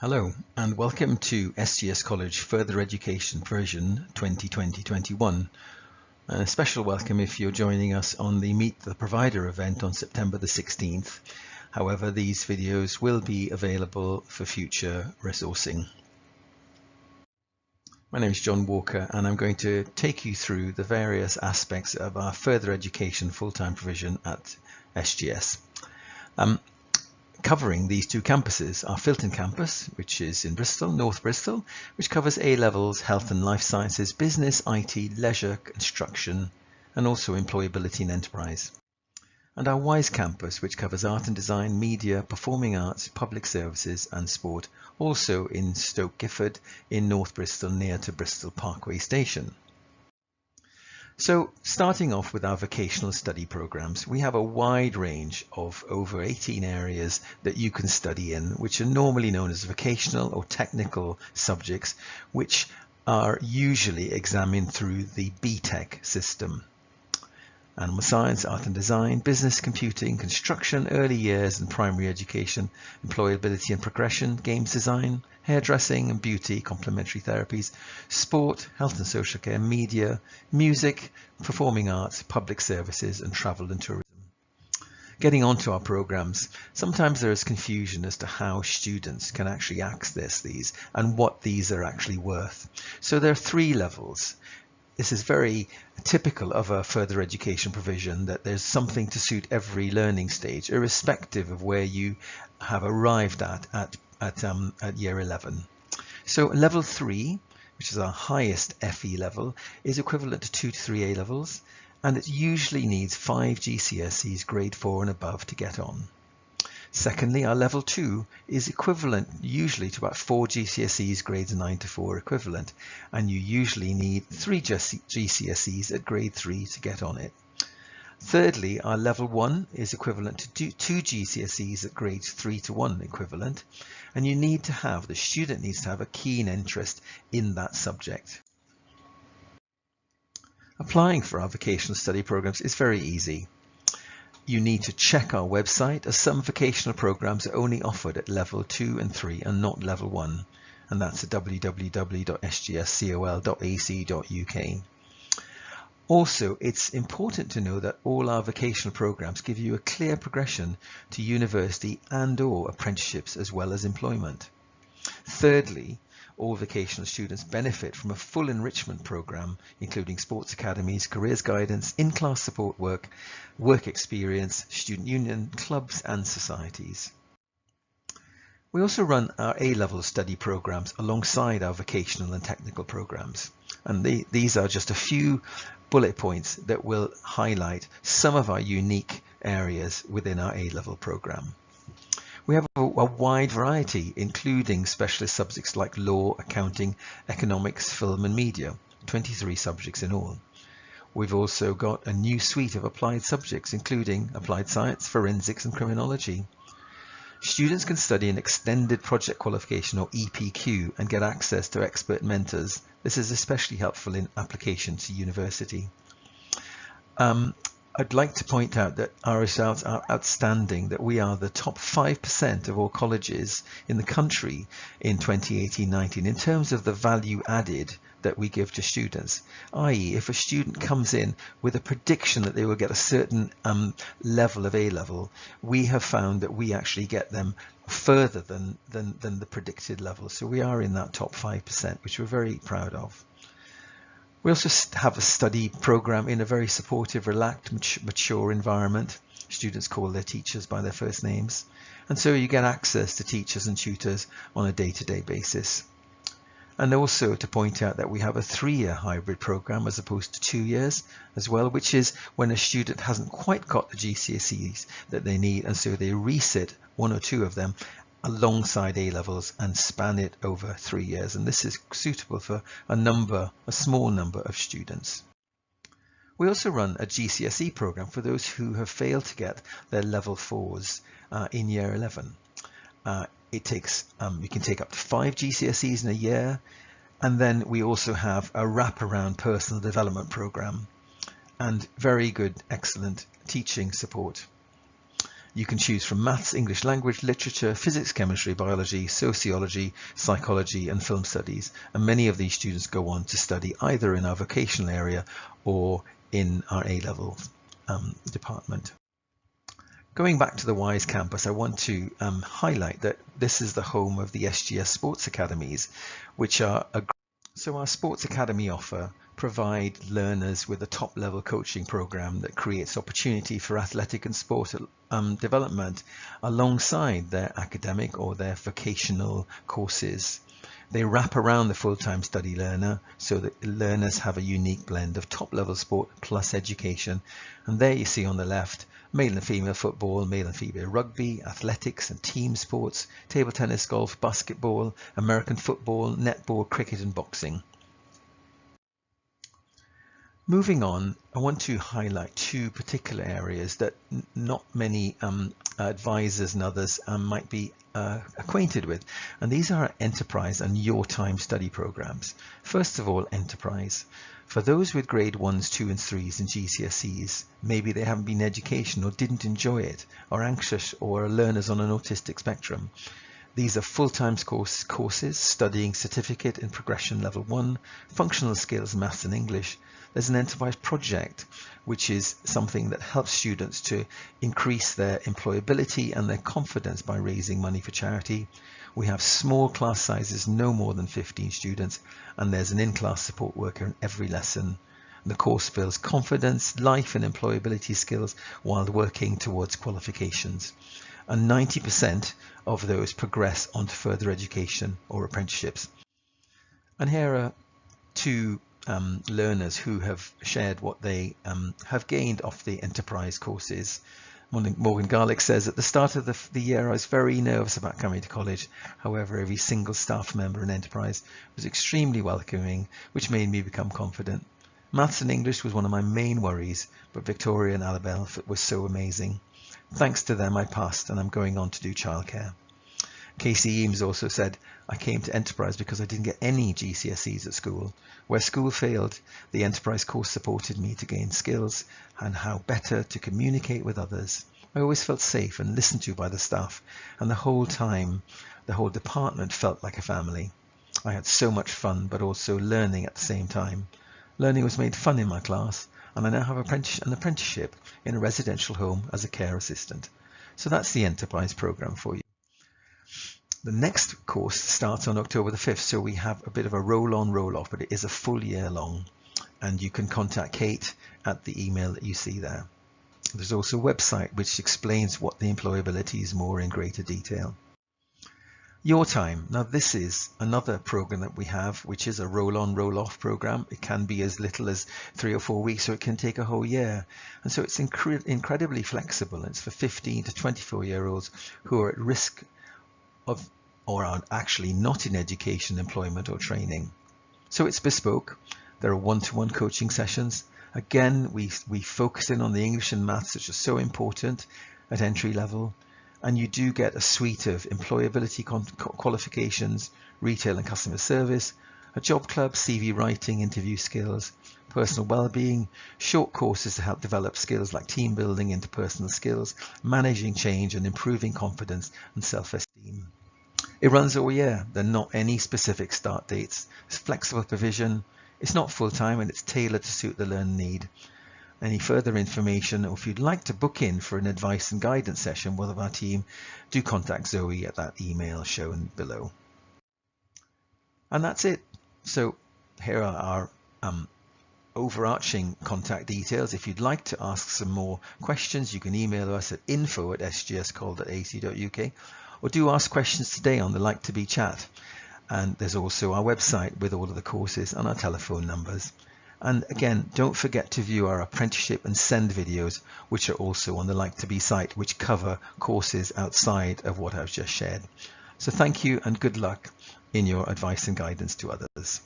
Hello and welcome to SGS College Further Education version 2020-21. A special welcome if you're joining us on the Meet the Provider event on September the 16th. However, these videos will be available for future resourcing. My name is John Walker and I'm going to take you through the various aspects of our further education full-time provision at SGS. Covering these two campuses are Filton campus, which is in Bristol, North Bristol, which covers A-levels, health and life sciences, business, IT, leisure, construction, and also employability and enterprise. And our Wise campus, which covers art and design, media, performing arts, public services, and sport, also in Stoke Gifford in North Bristol, near to Bristol Parkway Station. So starting off with our vocational study programs, we have a wide range of over 18 areas that you can study in, which are normally known as vocational or technical subjects, which are usually examined through the BTEC system. Animal science, art and design, business, computing, construction, early years and primary education, employability and progression, games design, hairdressing and beauty, complementary therapies, sport, health and social care, media, music, performing arts, public services and travel and tourism. Getting on to our programs, sometimes there is confusion as to how students can actually access these and what these are actually worth. So there are 3 levels. This is very typical of a further education provision, that there's something to suit every learning stage, irrespective of where you have arrived at year 11. So level 3, which is our highest FE level, is equivalent to 2 to 3 A levels, and it usually needs 5 GCSEs grade 4 and above to get on. Secondly, our level 2 is equivalent usually to about 4 GCSEs grades 9 to 4 equivalent, and you usually need 3 GCSEs at grade 3 to get on it. Thirdly, our level 1 is equivalent to 2 GCSEs at grades 3 to 1 equivalent, and the student needs to have a keen interest in that subject. Applying for our vocational study programs is very easy. You need to check our website, as some vocational programs are only offered at level 2 and 3 and not level 1, and that's at www.sgscol.ac.uk. Also, it's important to know that all our vocational programs give you a clear progression to university and/or apprenticeships as well as employment. Thirdly, all vocational students benefit from a full enrichment program, including sports academies, careers guidance, in-class support work, work experience, student union, clubs and societies. We also run our A-level study programs alongside our vocational and technical programs. And these are just a few bullet points that will highlight some of our unique areas within our A-level program. We have a wide variety, including specialist subjects like law, accounting, economics, film and media, 23 subjects in all. We've also got a new suite of applied subjects, including applied science, forensics and criminology. Students can study an extended project qualification or EPQ and get access to expert mentors. This is especially helpful in application to university. I'd like to point out that our results are outstanding, that we are the top 5% of all colleges in the country in 2018-19 in terms of the value added that we give to students, i.e. if a student comes in with a prediction that they will get a certain level of A-level, we have found that we actually get them further than the predicted level. So we are in that top 5%, which we're very proud of. We also have a study program in a very supportive, relaxed, mature environment. Students call their teachers by their first names. And so you get access to teachers and tutors on a day-to-day basis. And also to point out that we have a 3-year hybrid program as opposed to 2 years as well, which is when a student hasn't quite got the GCSEs that they need, and so they resit 1 or 2 of them alongside A-levels and span it over 3 years, and this is suitable for a small number of students. We also run a GCSE program for those who have failed to get their level 4s in year 11. You can take up to 5 GCSEs in a year, and then we also have a wraparound personal development program and very good, excellent teaching support. You can choose from maths, English language, literature, physics, chemistry, biology, sociology, psychology and film studies, and many of these students go on to study either in our vocational area or in our A-level department. Going back to the WISE campus, I want to highlight that this is the home of the SGS Sports Academies, which are so our Sports Academy offer provide learners with a top-level coaching program that creates opportunity for athletic and sport development alongside their academic or their vocational courses. They wrap around the full-time study learner so that learners have a unique blend of top-level sport plus education. And there you see on the left, male and female football, male and female rugby, athletics and team sports, table tennis, golf, basketball, American football, netball, cricket and boxing. Moving on, I want to highlight two particular areas that not many advisors and others might be acquainted with, and these are enterprise and your time study programs. First of all, enterprise. For those with grade 1s, 2 and 3s and GCSEs, maybe they haven't been in education or didn't enjoy it, or anxious, or are learners on an autistic spectrum. These are full-time courses studying certificate in progression level 1, functional skills, maths and English. There's an enterprise project, which is something that helps students to increase their employability and their confidence by raising money for charity. We have small class sizes, no more than 15 students, and there's an in-class support worker in every lesson. The course builds confidence, life and employability skills while working towards qualifications. And 90% of those progress onto further education or apprenticeships. And here are two learners who have shared what they have gained off the enterprise courses. Morgan Garlick says, at the start of the year I was very nervous about coming to college. However, every single staff member in enterprise was extremely welcoming, which made me become confident. Maths and English was one of my main worries, but Victoria and Annabelle were so amazing. Thanks to them I passed and I'm going on to do childcare. Casey Eames also said, I came to Enterprise because I didn't get any GCSEs at school. Where school failed, the Enterprise course supported me to gain skills and how better to communicate with others. I always felt safe and listened to by the staff, and the whole time, the whole department felt like a family. I had so much fun, but also learning at the same time. Learning was made fun in my class, and I now have an apprenticeship in a residential home as a care assistant. So that's the Enterprise program for you. The next course starts on October the 5th, so we have a bit of a roll-on, roll-off, but it is a full year long, and you can contact Kate at the email that you see there. There's also a website which explains what the employability is more in greater detail. Your Time. Now this is another program that we have, which is a roll-on, roll-off program. It can be as little as 3 or 4 weeks, or it can take a whole year. And so it's incredibly flexible. It's for 15 to 24-year-olds who are at risk of or are actually not in education, employment or training. So it's bespoke. There are one-to-one coaching sessions. Again, we focus in on the English and maths, which are so important at entry level. And you do get a suite of employability qualifications, retail and customer service, a job club, CV writing, interview skills, personal well-being, short courses to help develop skills like team building, interpersonal skills, managing change and improving confidence and self-esteem. It runs all year. There are not any specific start dates. It's flexible provision. It's not full-time and it's tailored to suit the learner need. Any further information, or if you'd like to book in for an advice and guidance session with our team, do contact Zoe at that email shown below. And that's it. So here are our overarching contact details. If you'd like to ask some more questions, you can email us at info@sgscol.ac.uk, or do ask questions today on the Like to Be chat. And there's also our website with all of the courses and our telephone numbers. And again, don't forget to view our apprenticeship and send videos, which are also on the Like to Be site, which cover courses outside of what I've just shared. So thank you and good luck in your advice and guidance to others.